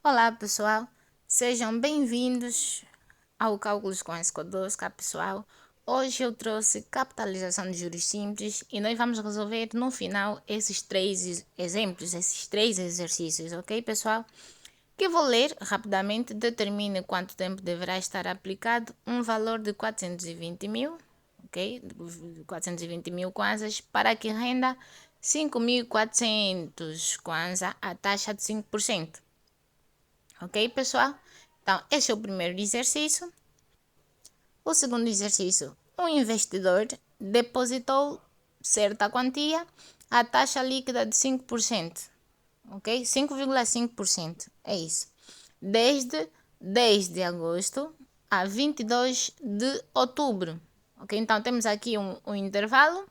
Olá pessoal, sejam bem-vindos ao Cálculos com SCO2, cá pessoal. Hoje eu trouxe capitalização de juros simples e nós vamos resolver no final esses três exemplos, esses três exercícios, ok pessoal? Que eu vou ler rapidamente. Determine quanto tempo deverá estar aplicado um valor de 420 mil, ok? 420 mil kwanzas para que renda 5.400 kwanza a taxa de 5%. Ok, pessoal? Então, esse é o primeiro exercício. O segundo exercício, um investidor depositou certa quantia à taxa líquida de 5%. Ok? 5,5%. É isso. Desde agosto a 22 de outubro. Ok? Então, temos aqui um intervalo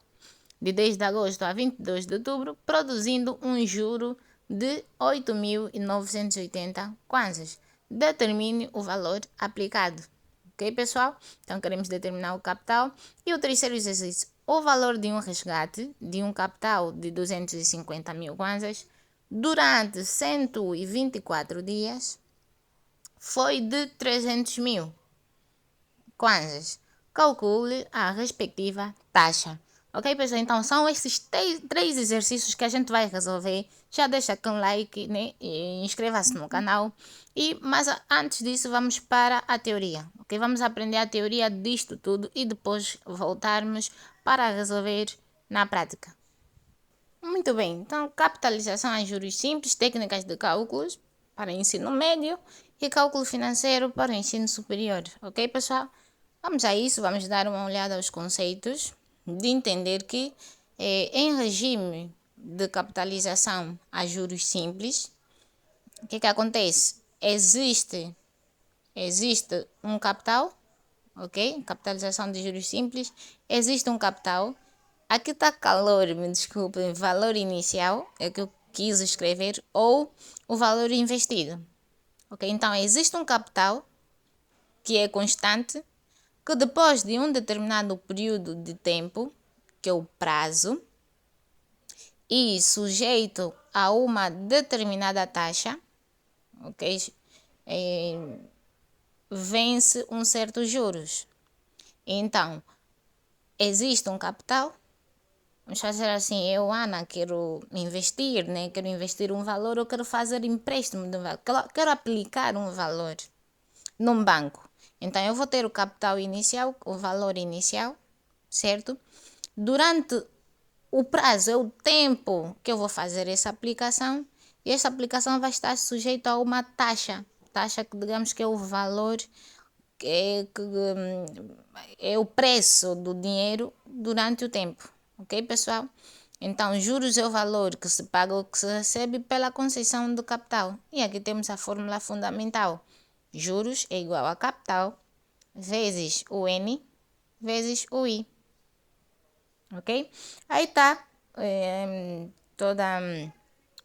de 10 de agosto a 22 de outubro, produzindo um juro de 8.980 kwanzas. Determine o valor aplicado. Ok, pessoal? Então, queremos determinar o capital. E o terceiro exercício, o valor de um resgate de um capital de 250 mil kwanzas durante 124 dias foi de 300 mil kwanzas. Calcule a respectiva taxa. Ok, pessoal? Então, são esses três exercícios que a gente vai resolver. Já deixa aqui um like, né? E inscreva-se no canal. Mas antes disso, vamos para a teoria. Ok? Vamos aprender a teoria disto tudo e depois voltarmos para resolver na prática. Muito bem, então capitalização a juros simples, técnicas de cálculos para ensino médio e cálculo financeiro para o ensino superior. Ok, pessoal? Vamos a isso, vamos dar uma olhada aos conceitos de entender que em regime de capitalização a juros simples, o que acontece? Existe um capital, ok? Capitalização de juros simples, existe um capital. Aqui está calor, me desculpem, valor inicial, é o que eu quis escrever, ou o valor investido. Ok? Então, existe um capital que é constante, que depois de um determinado período de tempo, que é o prazo, e sujeito a uma determinada taxa, ok? Vence um certo juros. Então, existe um capital. Vamos fazer assim, eu, Ana, quero investir, né? Quero investir um valor, eu quero fazer empréstimo de um valor, quero aplicar um valor num banco. Então, eu vou ter o capital inicial, o valor inicial, certo? Durante o prazo, é o tempo que eu vou fazer essa aplicação, e essa aplicação vai estar sujeita a uma taxa que digamos que é o valor, é o preço do dinheiro durante o tempo, ok, pessoal? Então, juros é o valor que se paga ou que se recebe pela concessão do capital. E aqui temos a fórmula fundamental. Juros é igual a capital vezes o N vezes o I. Ok? Aí está toda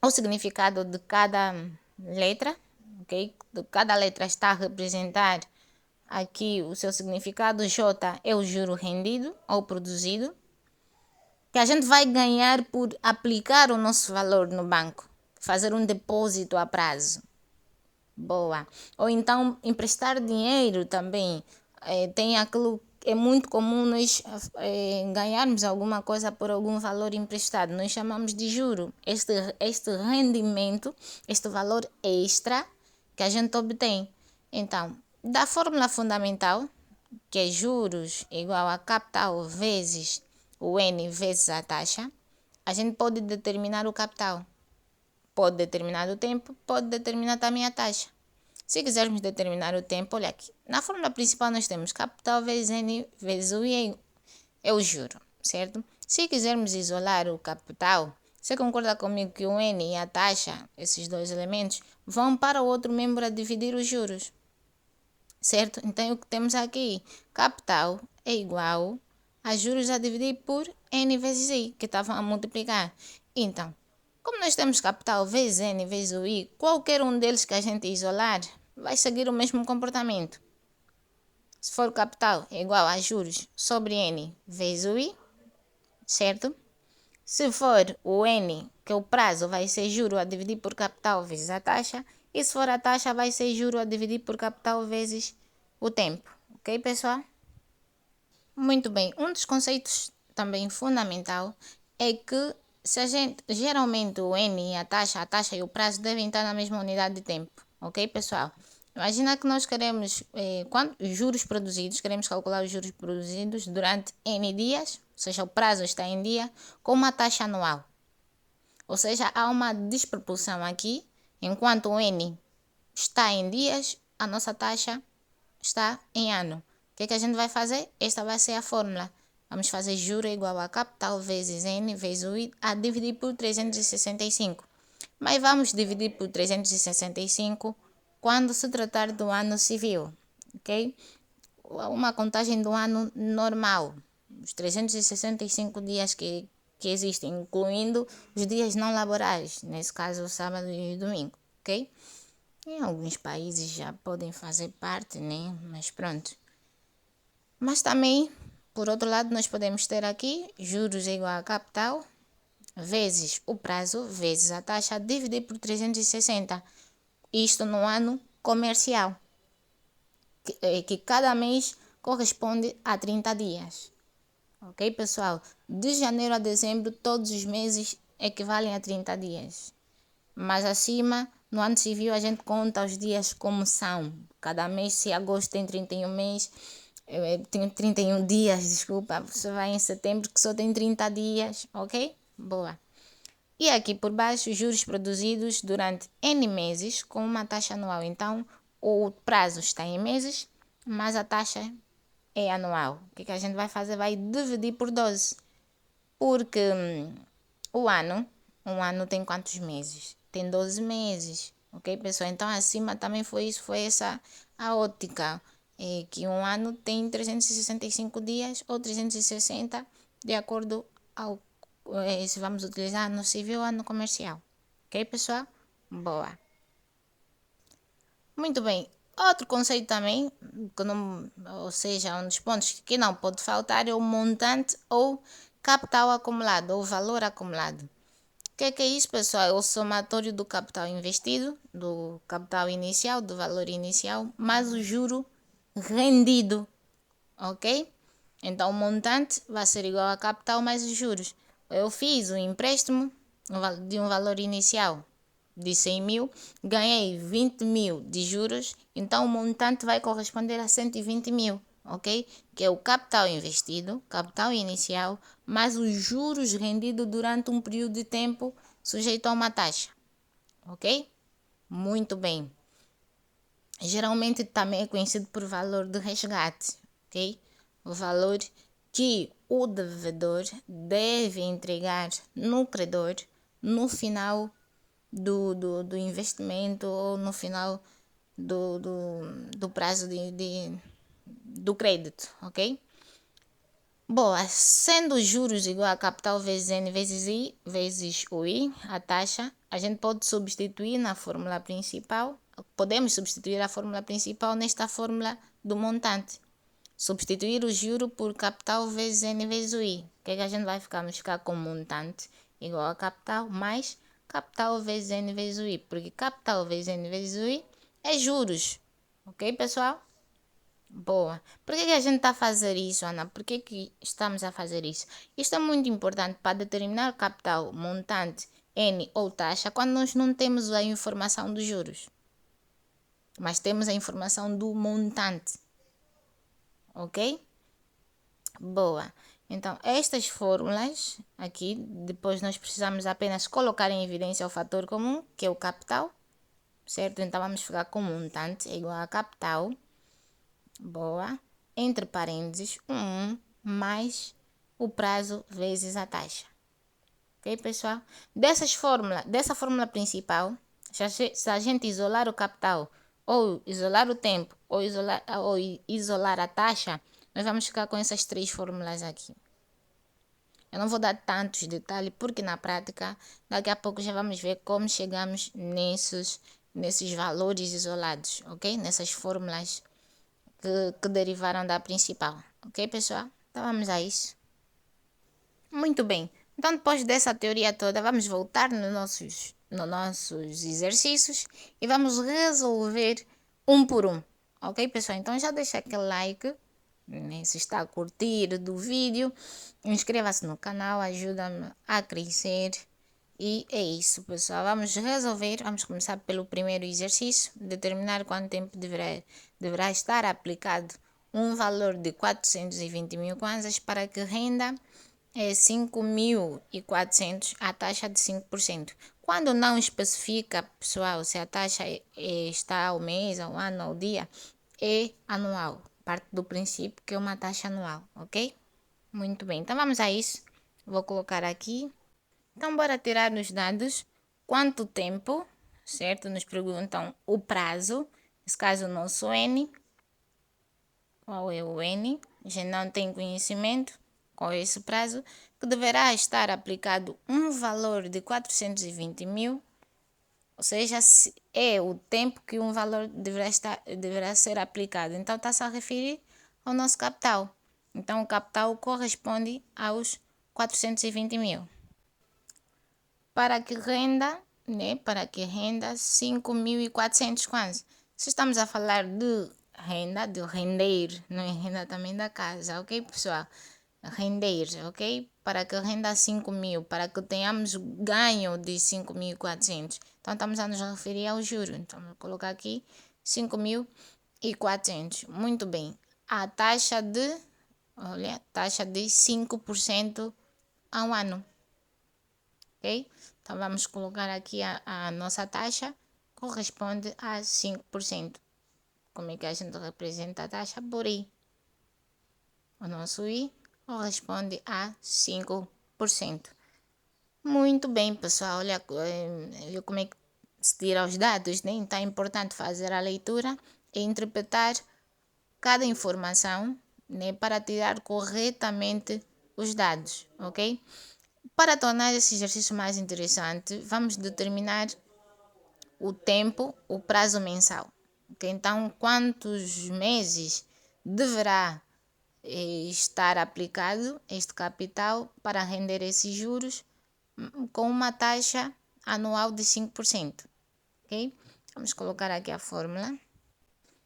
o significado de cada letra. Ok? Cada letra está a representar aqui o seu significado. J é o juro rendido ou produzido, que a gente vai ganhar por aplicar o nosso valor no banco, fazer um depósito a prazo. Boa. Ou então emprestar dinheiro também. Tem aquilo, é muito comum nós ganharmos alguma coisa por algum valor emprestado. Nós chamamos de juro. Este rendimento, este valor extra que a gente obtém. Então, da fórmula fundamental, que é juros igual a capital vezes o N vezes a taxa, a gente pode determinar o capital. Pode determinar o tempo, pode determinar também a taxa. Se quisermos determinar o tempo, olha aqui. Na fórmula principal nós temos capital vezes N vezes o I, é o juro, certo? Se quisermos isolar o capital, você concorda comigo que o N e a taxa, esses dois elementos, vão para o outro membro a dividir os juros, certo? Então, o que temos aqui? Capital é igual a juros a dividir por N vezes I, que estavam a multiplicar. Então, como nós temos capital vezes N vezes o I, qualquer um deles que a gente isolar vai seguir o mesmo comportamento. Se for capital é igual a juros sobre N vezes o I, certo? Se for o N, que é o prazo, vai ser juro a dividir por capital vezes a taxa. E se for a taxa, vai ser juro a dividir por capital vezes o tempo. Ok, pessoal? Muito bem. Um dos conceitos também fundamental é que se a gente, geralmente o N, a taxa e o prazo devem estar na mesma unidade de tempo. Ok, pessoal? Imagina que nós queremos, juros produzidos, queremos calcular os juros produzidos durante N dias, ou seja, o prazo está em dia, com uma taxa anual. Ou seja, há uma desproporção aqui, enquanto o N está em dias, a nossa taxa está em ano. O que a gente vai fazer? Esta vai ser a fórmula. Vamos fazer juro igual a capital vezes N vezes o I a dividir por 365. Mas vamos dividir por 365 quando se tratar do ano civil, ok? Uma contagem do ano normal, os 365 dias que existem, incluindo os dias não laborais, nesse caso, sábado e domingo, ok? Em alguns países já podem fazer parte, né? Mas pronto. Mas também, por outro lado, nós podemos ter aqui juros igual a capital vezes o prazo vezes a taxa dividir por 360. Isto no ano comercial, que cada mês corresponde a 30 dias. Ok, pessoal? De janeiro a dezembro, todos os meses equivalem a 30 dias. Mas acima, no ano civil, a gente conta os dias como são. Cada mês, se agosto tem 31 mês, tem 31 dias, desculpa. Você vai em setembro que só tem 30 dias, ok? Boa. E aqui por baixo, juros produzidos durante N meses com uma taxa anual. Então, o prazo está em meses, mas a taxa é anual. O que a gente vai fazer? Vai dividir por 12. Porque o ano, um ano tem quantos meses? Tem 12 meses, ok, pessoal? Então, acima também foi isso, foi essa a ótica. É que um ano tem 365 dias ou 360, de acordo ao se vamos utilizar ano civil ou ano comercial. Ok, pessoal? Boa. Muito bem. Outro conceito também, que não, ou seja, um dos pontos que não pode faltar é o montante ou capital acumulado, ou valor acumulado. O que é isso, pessoal? É o somatório do capital investido, do capital inicial, do valor inicial, mais o juro rendido, ok? Então, o montante vai ser igual a capital mais os juros. Eu fiz um empréstimo de um valor inicial de 100 mil, ganhei 20 mil de juros, então o montante vai corresponder a 120 mil, ok? Que é o capital investido, capital inicial, mais os juros rendidos durante um período de tempo sujeito a uma taxa, ok? Muito bem. Geralmente também é conhecido por valor de resgate, ok? O valor que o devedor deve entregar no credor no final do investimento ou no final do prazo do crédito, ok? Boa, sendo os juros igual a capital vezes N vezes I, vezes o I, a taxa, a gente pode substituir na fórmula principal, podemos substituir a fórmula principal nesta fórmula do montante. Substituir o juro por capital vezes N vezes o I. O que a gente vai ficar? Vamos ficar com montante igual a capital mais capital vezes N vezes o I. Porque capital vezes N vezes o I é juros. Ok, pessoal? Boa. Por que a gente está a fazer isso, Ana? Por que estamos a fazer isso? Isto é muito importante para determinar capital, montante, N ou taxa quando nós não temos a informação dos juros, mas temos a informação do montante. Ok? Boa. Então, estas fórmulas aqui, depois nós precisamos apenas colocar em evidência o fator comum, que é o capital, certo? Então, vamos ficar com montante igual a capital. Boa. Entre parênteses, 1 mais o prazo vezes a taxa. Ok, pessoal? Dessa fórmula principal, se a gente isolar o capital, ou isolar o tempo, ou isolar a taxa, nós vamos ficar com essas três fórmulas aqui. Eu não vou dar tantos detalhes, porque na prática, daqui a pouco já vamos ver como chegamos nesses valores isolados, ok? Nessas fórmulas que derivaram da principal. Ok, pessoal? Então vamos a isso. Muito bem. Então, depois dessa teoria toda, vamos voltar nos nossos exercícios e vamos resolver um por um, ok, pessoal? Então já deixa aquele like, né, se está a curtir do vídeo, inscreva-se no canal, ajuda-me a crescer. E é isso, pessoal. Vamos resolver. Vamos começar pelo primeiro exercício. Determinar quanto tempo deverá estar aplicado um valor de 420 mil kwanzas para que renda 5.400 a taxa de 5%. Quando não especifica, pessoal, se a taxa está ao mês, ao ano, ao dia, é anual. Parte do princípio que é uma taxa anual, ok? Muito bem, então vamos a isso. Vou colocar aqui. Então, bora tirar nos dados quanto tempo, certo? Nos perguntam o prazo, nesse caso o nosso N. Qual é o N? A gente não tem conhecimento. Qual é esse prazo? Que deverá estar aplicado um valor de 420 mil, ou seja, é o tempo que um valor deverá ser aplicado. Então, está-se a referir ao nosso capital. Então, o capital corresponde aos 420 mil. Para que renda, né? Para que renda 5.400 kwanzas. Se estamos a falar de renda, de render, não é renda também da casa, ok, pessoal? Render, ok? Para que renda 5 mil, para que tenhamos ganho de 5.400. Então, estamos a nos referir ao juro. Então, vou colocar aqui 5.400. Muito bem. A taxa de, olha, taxa de 5% ao ano. Ok? Então, vamos colocar aqui a nossa taxa, corresponde a 5%. Como é que a gente representa a taxa? Por I. O nosso I corresponde a 5%. Muito bem, pessoal. Olha como é que se tira os dados, né? Então, é importante fazer a leitura e interpretar cada informação, né? Para tirar corretamente os dados, ok? Para tornar esse exercício mais interessante, vamos determinar o tempo, o prazo mensal. Okay? Então, quantos meses deverá estar aplicado este capital para render esses juros com uma taxa anual de 5%. Ok? Vamos colocar aqui a fórmula.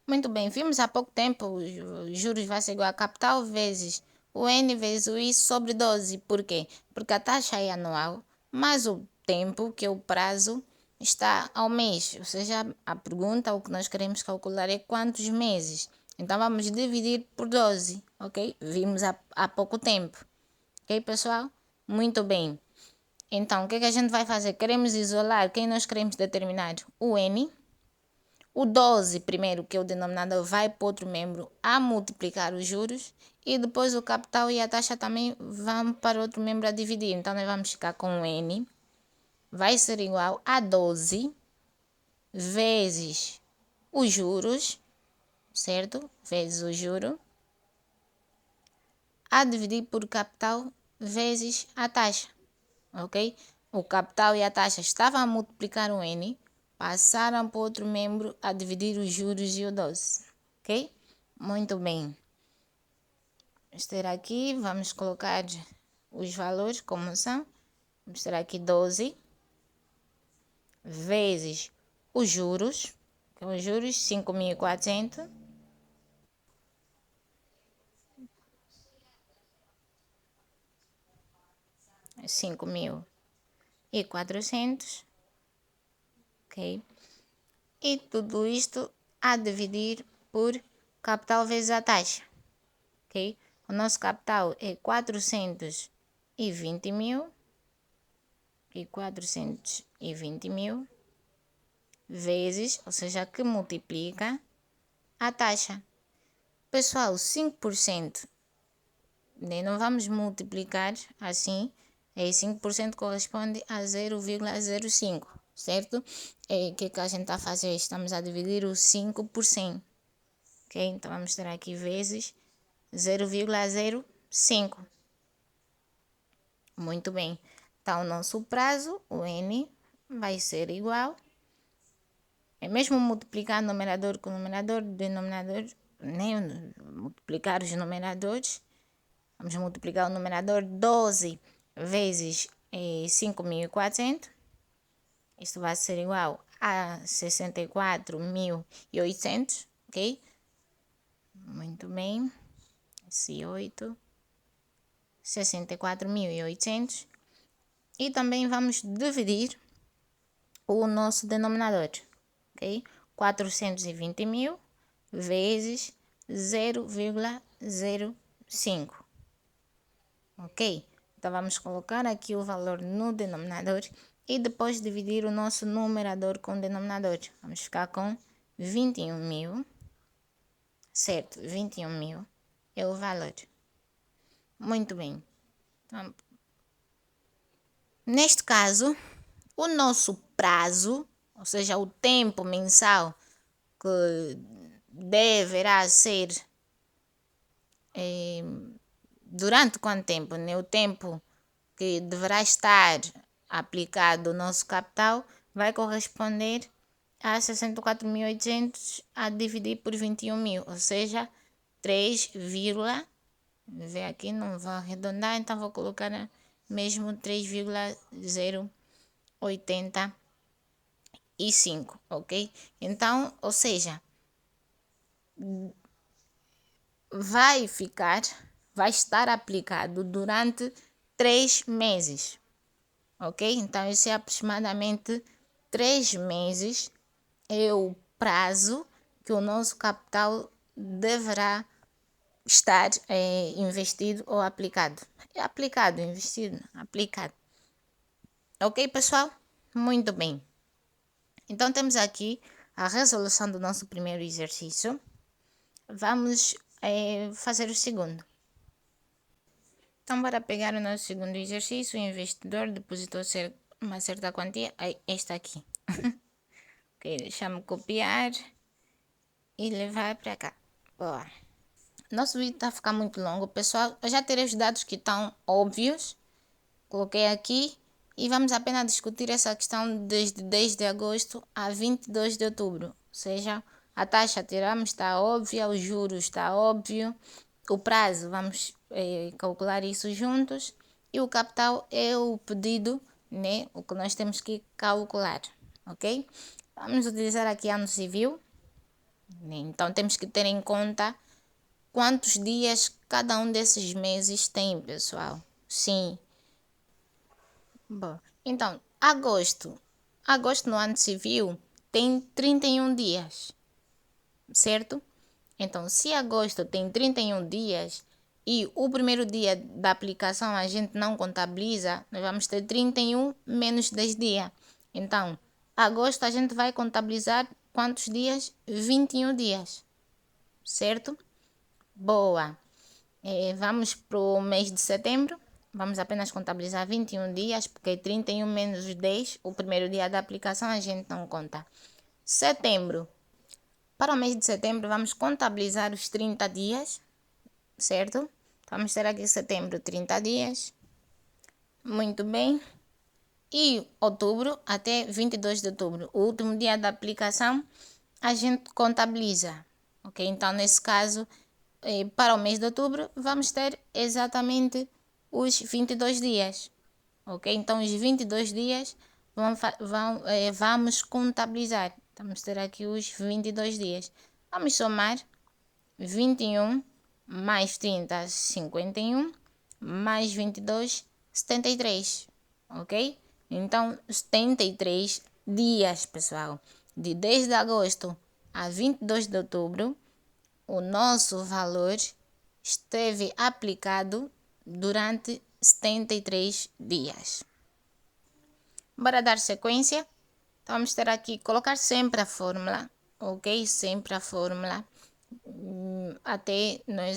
Muito bem, vimos há pouco tempo os juros vai ser igual a capital vezes o N vezes o I sobre 12. Por quê? Porque a taxa é anual, mas o tempo, que é o prazo, está ao mês. Ou seja, a pergunta, o que nós queremos calcular é quantos meses. Então, vamos dividir por 12, ok? Vimos há pouco tempo. Ok, pessoal? Muito bem. Então, o que é que a gente vai fazer? Queremos isolar quem nós queremos determinar? O N. O 12, primeiro, que é o denominador, vai para outro membro a multiplicar os juros. E depois o capital e a taxa também vão para outro membro a dividir. Então, nós vamos ficar com o N. Vai ser igual a 12 vezes os juros, certo? Vezes o juro. A dividir por capital vezes a taxa, ok? O capital e a taxa estavam a multiplicar o N, passaram para outro membro a dividir os juros e o 12, ok? Muito bem. Vamos ter aqui, vamos colocar os valores como são. Vamos ter aqui 12 vezes os juros, que os juros 5.400. 5.400, ok? E tudo isto a dividir por capital vezes a taxa, ok? O nosso capital é 420 mil e 420 mil vezes, ou seja, que multiplica a taxa. Pessoal, 5%, né? Não vamos multiplicar assim, 5% corresponde a 0,05, certo? O que a gente está a fazer? Estamos a dividir o 5 por 100, ok? Então, vamos ter aqui vezes 0,05. Muito bem. Então, o nosso prazo, o N, vai ser igual. É mesmo multiplicar numerador com numerador, denominador, né? Multiplicar os numeradores. Vamos multiplicar o numerador 12 vezes 5.400. Isto vai ser igual a 64.800, ok? Muito bem. Esse 8. 64.800. E também vamos dividir o nosso denominador, ok? 420.000 vezes 0,05, ok? Então vamos colocar aqui o valor no denominador e depois dividir o nosso numerador com o denominador. Vamos ficar com 21.000, certo? 21.000 é o valor. Muito bem. Então, neste caso, o nosso prazo, ou seja, o tempo mensal que deverá ser durante quanto tempo, né? O tempo que deverá estar aplicado o nosso capital vai corresponder a 64.800 a dividir por 21.000, ou seja, 3, ver aqui, não vou arredondar, então vou colocar mesmo 3,085, ok? Então, ou seja, vai estar aplicado durante 3 meses, ok? Então, isso é aproximadamente 3 meses é o prazo que o nosso capital deverá estar investido ou aplicado. Aplicado, investido, aplicado. Ok, pessoal? Muito bem. Então, temos aqui a resolução do nosso primeiro exercício. Vamos fazer o segundo. Então, para pegar o nosso segundo exercício, o investidor depositou uma certa quantia. Esta aqui. Ok, deixa-me copiar e levar para cá. Boa. Nosso vídeo está a ficar muito longo, pessoal. Eu já terei os dados que estão óbvios. Coloquei aqui. E vamos apenas discutir essa questão desde 10 de agosto a 22 de outubro. Ou seja, a taxa tiramos, está óbvia, os juros está óbvio. O prazo, vamos calcular isso juntos. E o capital é o pedido, né? O que nós temos que calcular, ok? Vamos utilizar aqui ano civil. Então, temos que ter em conta quantos dias cada um desses meses tem, pessoal. Sim. Bom, então, agosto. Agosto no ano civil tem 31 dias, certo? Então, se agosto tem 31 dias e o primeiro dia da aplicação a gente não contabiliza, nós vamos ter 31 menos 10 dias. Então, agosto a gente vai contabilizar quantos dias? 21 dias, certo? Boa. Vamos para o mês de setembro. Vamos apenas contabilizar 21 dias, porque 31 menos os 10, o primeiro dia da aplicação a gente não conta. Setembro. Para o mês de setembro, vamos contabilizar os 30 dias, certo? Vamos ter aqui setembro, 30 dias. Muito bem. E outubro, até 22 de outubro, o último dia da aplicação, a gente contabiliza, ok? Então, nesse caso, para o mês de outubro, vamos ter exatamente os 22 dias, ok? Então, os 22 dias vamos contabilizar. Vamos ter aqui os 22 dias. Vamos somar 21 mais 30, 51, mais 22, 73, ok? Então, 73 dias, pessoal. De 10 de agosto a 22 de outubro, o nosso valor esteve aplicado durante 73 dias. Bora dar sequência? Então, vamos ter aqui, colocar sempre a fórmula, ok? Sempre a fórmula, até nós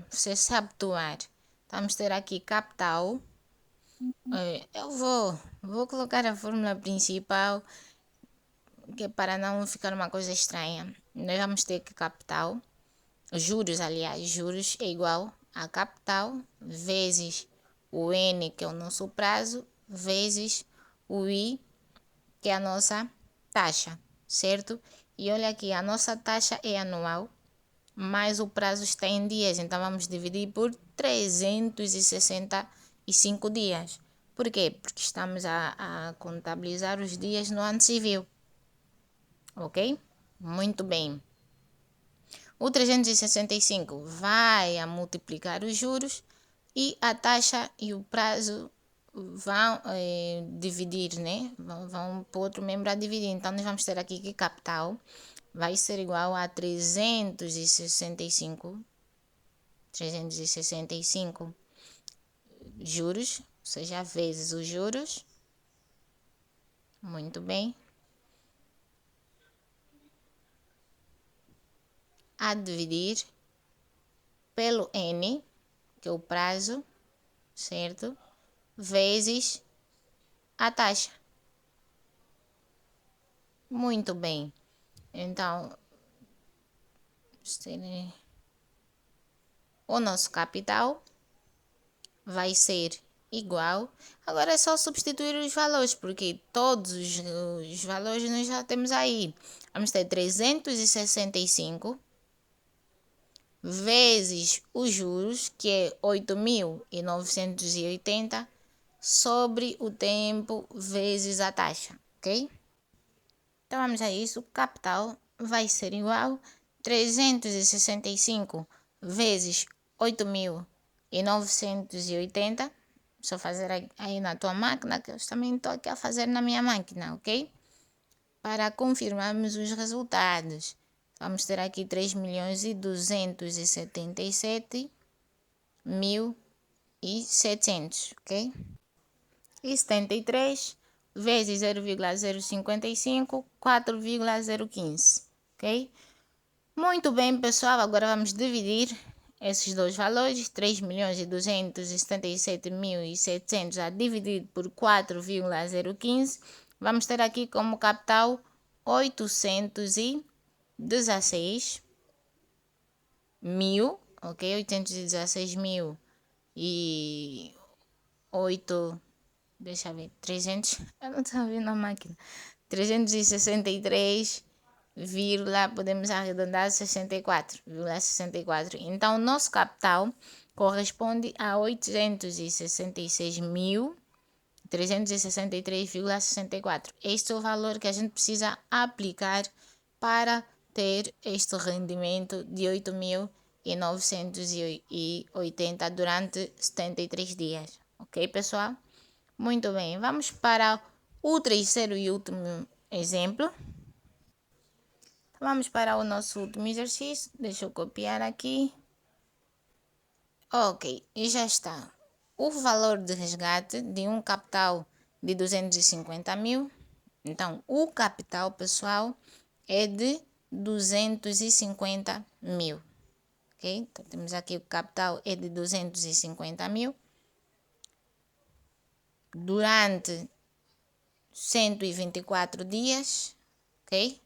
você se habituar. Então, vamos ter aqui capital. Eu vou colocar a fórmula principal, que é para não ficar uma coisa estranha. Nós vamos ter que capital, juros, aliás, juros é igual a capital vezes o N, que é o nosso prazo, vezes o I, que é a nossa taxa, certo? E olha aqui, a nossa taxa é anual, mas o prazo está em dias, então vamos dividir por 365 dias. Por quê? Porque estamos a contabilizar os dias no ano civil. Ok? Muito bem. O 365 vai a multiplicar os juros e a taxa e o prazo vão dividir, né? Vão para o outro membro a dividir. Então, nós vamos ter aqui que capital vai ser igual a 365 juros, ou seja, vezes os juros. Muito bem. A dividir pelo N, que é o prazo, certo? Vezes a taxa. Muito bem. Então, o nosso capital vai ser igual. Agora é só substituir os valores, porque todos os valores nós já temos aí. Vamos ter 365 vezes os juros, que é 8.980, sobre o tempo vezes a taxa, ok? Então vamos a isso. O capital vai ser igual a 365 vezes 8.980. Só fazer aí na tua máquina, que eu também estou aqui a fazer na minha máquina, ok? Para confirmarmos os resultados. Vamos ter aqui 3.277.700, ok? E 73 vezes 0,055, 4,015, ok? Muito bem, pessoal, agora vamos dividir esses dois valores, 3.277.700 a dividir por 4,015, vamos ter aqui como capital 816 mil, ok? 816 mil e 8, deixa eu ver, 300, eu não estou vendo a máquina, 363, podemos arredondar 64,64. Então, o nosso capital corresponde a 866.363,64. Este é o valor que a gente precisa aplicar para ter este rendimento de 8.980 durante 73 dias. Ok, pessoal? Muito bem, vamos para o terceiro e último exemplo. Vamos para o nosso último exercício. Deixa eu copiar aqui. Ok, e já está. O valor de resgate de um capital de 250 mil. Então, o capital, pessoal, é de 250 mil. Ok? Então, temos aqui o capital é de 250 mil. Durante 124 dias. Ok?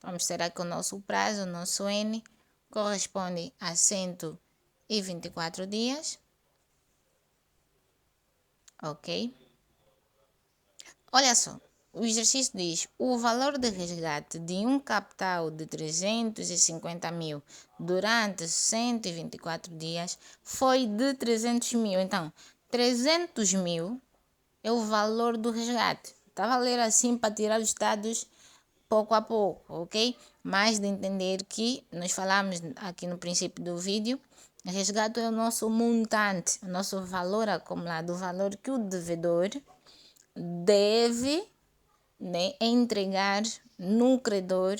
Vamos ter aqui o nosso prazo, o nosso N, corresponde a 124 dias. Ok? Olha só, o exercício diz: o valor de resgate de um capital de 350 mil durante 124 dias foi de 300 mil. Então, 300 mil é o valor do resgate. Estava a ler assim para tirar os dados pouco a pouco, ok? Mas de entender que nós falamos aqui no princípio do vídeo, resgate é o nosso montante, o nosso valor acumulado, o valor que o devedor deve, né, entregar no credor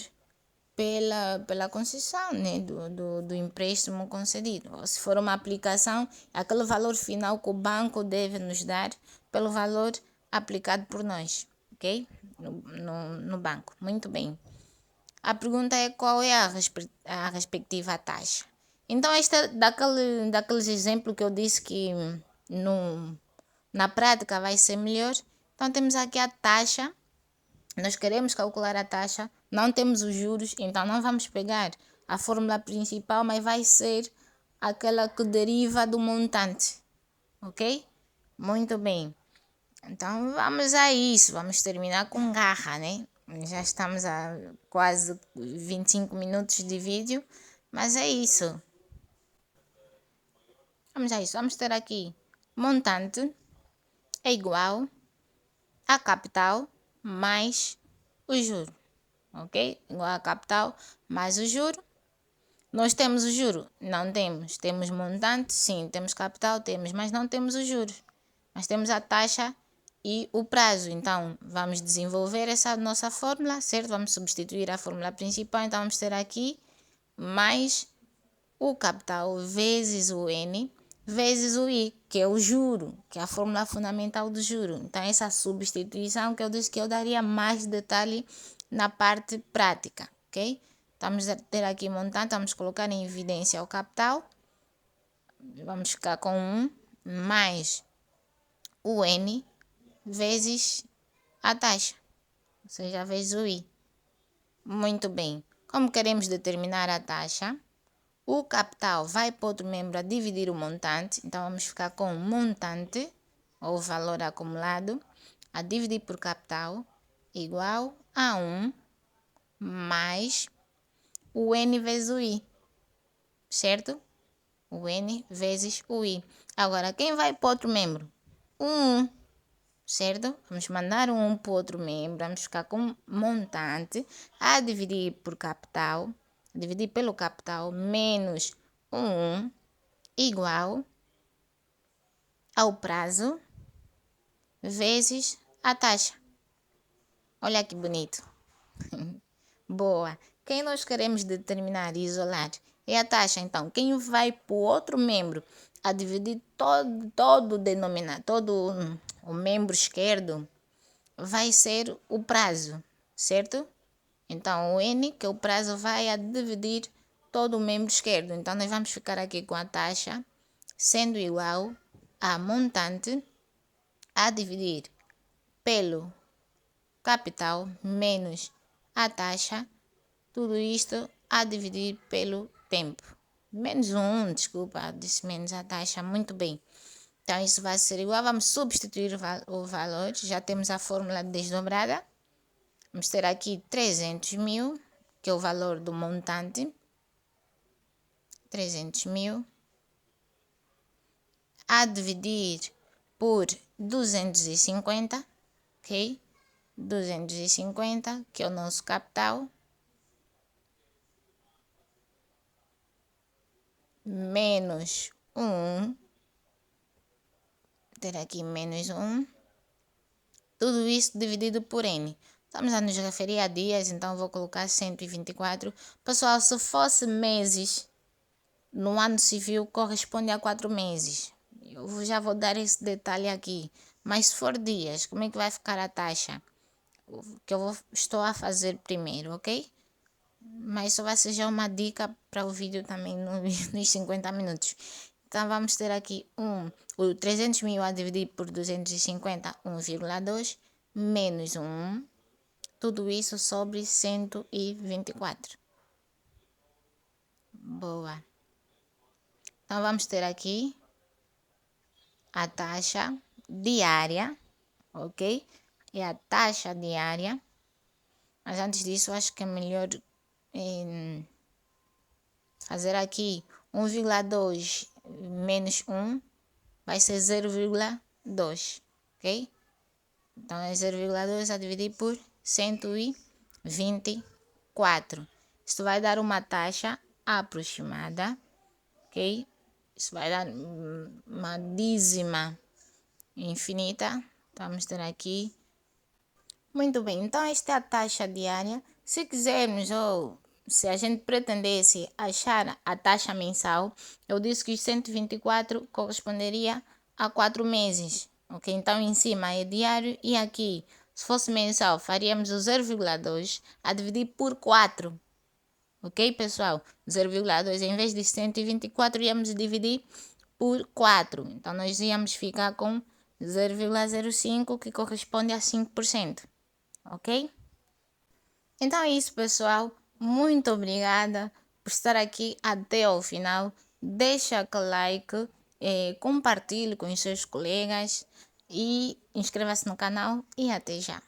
pela concessão, né, do empréstimo concedido. Ou se for uma aplicação, aquele valor final que o banco deve nos dar pelo valor aplicado por nós, ok? No banco. Muito bem. A pergunta é qual é a respectiva taxa. Então, esta é daqueles exemplos que eu disse que na prática vai ser melhor. Então, temos aqui a taxa. Nós queremos calcular a taxa, não temos os juros, então não vamos pegar a fórmula principal, mas vai ser aquela que deriva do montante, ok? Muito bem. Então vamos a isso, vamos terminar com garra, né? Já estamos a quase 25 minutos de vídeo, mas é isso. Vamos a isso. Vamos ter aqui montante é igual a capital mais o juro. Ok? Igual a capital mais o juro. Nós temos o juro? Não temos. Temos montante? Sim. Temos capital? Temos. Mas não temos os juros. Mas temos a taxa e o prazo. Então, vamos desenvolver essa nossa fórmula, certo? Vamos substituir a fórmula principal. Então, vamos ter aqui mais o capital vezes o N vezes o I, que é o juro, que é a fórmula fundamental do juro. Então, essa substituição que eu disse que eu daria mais detalhe na parte prática, ok? Vamos ter aqui montante, vamos colocar em evidência o capital. Vamos ficar com 1 mais o N vezes a taxa, ou seja, vezes o I. Muito bem. Como queremos determinar a taxa, o capital vai para outro membro a dividir o montante. Então, vamos ficar com o montante, ou valor acumulado, a dividir por capital, igual a 1 mais o N vezes o I, certo? O N vezes o I. Agora, quem vai para outro membro? O 1, certo? Vamos mandar um 1 para o outro membro. Vamos ficar com montante a dividir por capital, dividir pelo capital, menos 1 igual ao prazo vezes a taxa. Olha que bonito. Boa. Quem nós queremos determinar e isolar é a taxa. Então, quem vai para o outro membro a dividir todo o denominador, todo o membro esquerdo, vai ser o prazo, certo? Então, o N, que é o prazo, vai a dividir todo o membro esquerdo. Então, nós vamos ficar aqui com a taxa sendo igual a montante a dividir pelo capital menos a taxa, tudo isto a dividir pelo tempo. Menos 1, desculpa, disse menos a taxa, muito bem. Então, isso vai ser igual, vamos substituir o valor, já temos a fórmula desdobrada. Vamos ter aqui 300 mil, que é o valor do montante. 300 mil. A dividir por 250, ok? 250, que é o nosso capital. Menos 1. Ter aqui menos 1. Tudo isso dividido por N. Estamos a nos referir a dias, então vou colocar 124. Pessoal, se fosse meses, no ano civil corresponde a 4 meses. Eu já vou dar esse detalhe aqui. Mas se for dias, como é que vai ficar a taxa? Que estou a fazer primeiro, ok? Mas isso vai ser já uma dica para o vídeo também nos 50 minutos. Então, vamos ter aqui o 300 mil a dividir por 250, 1,2, menos 1. Tudo isso sobre 124. Boa. Então, vamos ter aqui a taxa diária, ok? É a taxa diária. Mas antes disso, acho que é melhor fazer aqui 1,2 menos 1 vai ser 0,2, ok? Então, é 0,2 a dividir por 124. Isso vai dar uma taxa aproximada, ok? Isso vai dar uma dízima infinita. Então, vamos ter aqui. Muito bem, então esta é a taxa diária. Se quisermos ou se a gente pretendesse achar a taxa mensal, eu disse que os 124 corresponderia a 4 meses, ok? Então, em cima é diário e aqui, se fosse mensal, faríamos o 0,2 a dividir por 4, ok, pessoal? 0,2 em vez de 124, íamos dividir por 4. Então, nós íamos ficar com 0,05, que corresponde a 5%, ok? Então é isso, pessoal. Muito obrigada por estar aqui até o final. Deixa aquele like, compartilhe com os seus colegas e inscreva-se no canal e até já.